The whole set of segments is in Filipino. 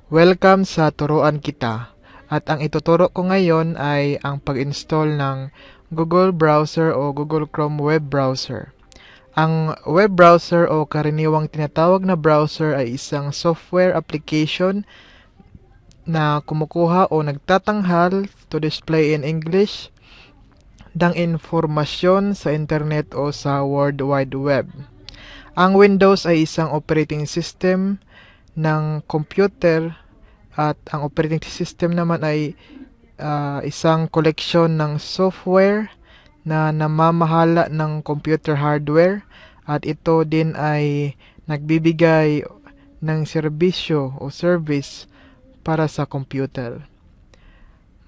Welcome sa Turuan Kita. At ang ituturo ko ngayon ay ang pag-install ng Google Browser o Google Chrome web browser. Ang web browser o karaniwang tinatawag na browser ay isang software application na kumukuha o nagtatanghal to display in English ng informasyon sa internet o sa World Wide Web. Ang Windows ay isang operating system ng computer at ang operating system naman ay isang koleksyon ng software na namamahala ng computer hardware at ito din ay nagbibigay ng serbisyo o service para sa computer.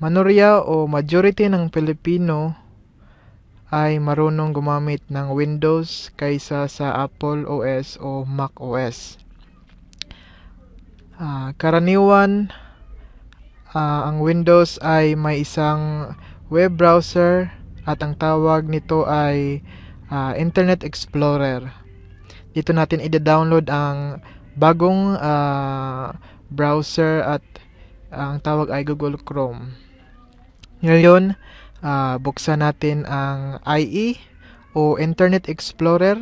Manorya o majority ng Pilipino ay marunong gumamit ng Windows kaysa sa Apple OS o Mac OS. Karaniwan, ang Windows ay may isang web browser at ang tawag nito ay Internet Explorer. Dito natin i-download ang bagong browser at ang tawag ay Google Chrome. Ngayon, buksan natin ang IE o Internet Explorer,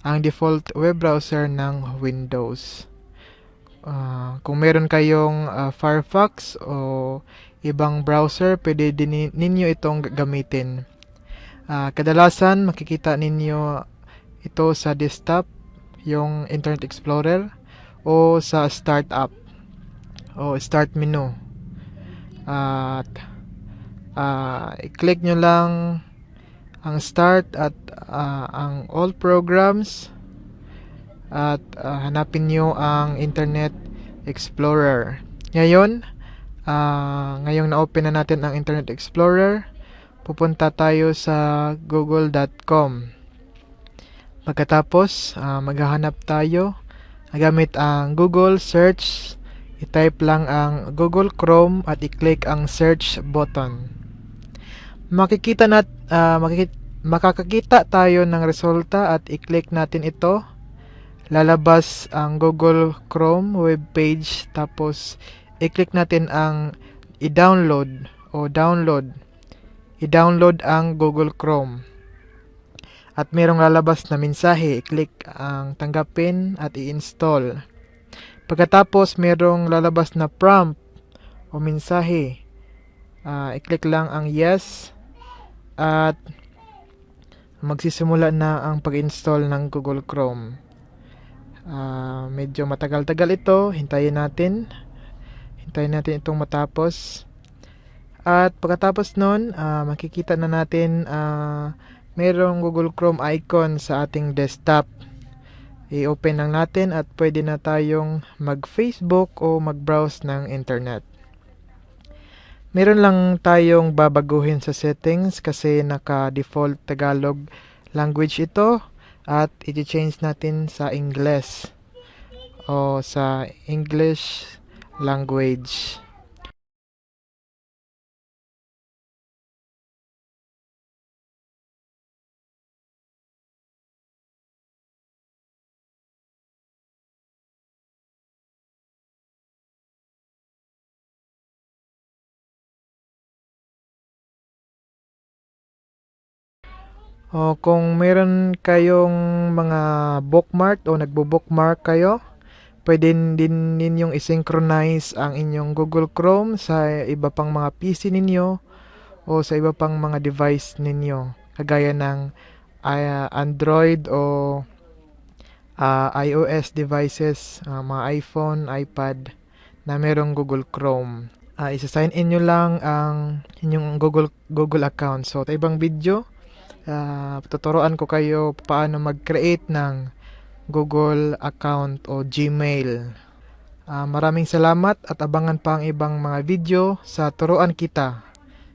ang default web browser ng Windows. Kung meron kayong Firefox o ibang browser, pwede din ninyo itong gamitin. Kadalasan makikita ninyo ito sa desktop, yung Internet Explorer, o sa startup o start menu. At i-click nyo lang ang start at ang all programs at hanapin nyo ang Internet Explorer. Ngayon, ngayong na-open na natin ang Internet Explorer, pupunta tayo sa google.com. Pagkatapos, maghahanap tayo gamit ang Google Search. I-type lang ang Google Chrome at i-click ang search button. Makakakita tayo ng resulta at i-click natin ito. Lalabas ang Google Chrome web page, tapos i-click natin ang i-download o download. I-download ang Google Chrome. At merong lalabas na mensahe, i-click ang tanggapin at i-install. Pagkatapos merong lalabas na prompt o mensahe, i-click lang ang yes at magsisimula na ang pag-install ng Google Chrome. Medyo matagal-tagal ito. Hintayin natin itong matapos. At pagkatapos nun, makikita na natin merong Google Chrome icon sa ating desktop. I-open lang natin at pwede na tayong mag-Facebook o mag-browse ng internet. Meron lang tayong babaguhin sa settings kasi naka-default Tagalog language ito. At i-change natin sa English o sa English language. O kung meron kayong mga bookmark o nagbo-bookmark kayo, pwede din ninyong i-synchronize ang inyong Google Chrome sa iba pang mga PC ninyo o sa iba pang mga device ninyo, kagaya ng Android o iOS devices, mga iPhone, iPad na merong Google Chrome. Isa-sign in nyo lang ang inyong Google account. So, sa ibang video, tuturuan ko kayo paano mag-create ng Google account o Gmail. Maraming salamat at abangan pa ang ibang mga video sa Turuan Kita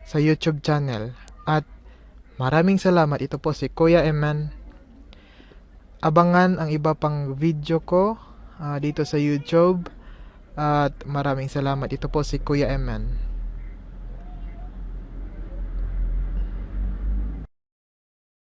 sa YouTube channel. At maraming salamat. Ito po si Kuya Eman. Abangan ang iba pang video ko dito sa YouTube. At maraming salamat. Ito po si Kuya Eman.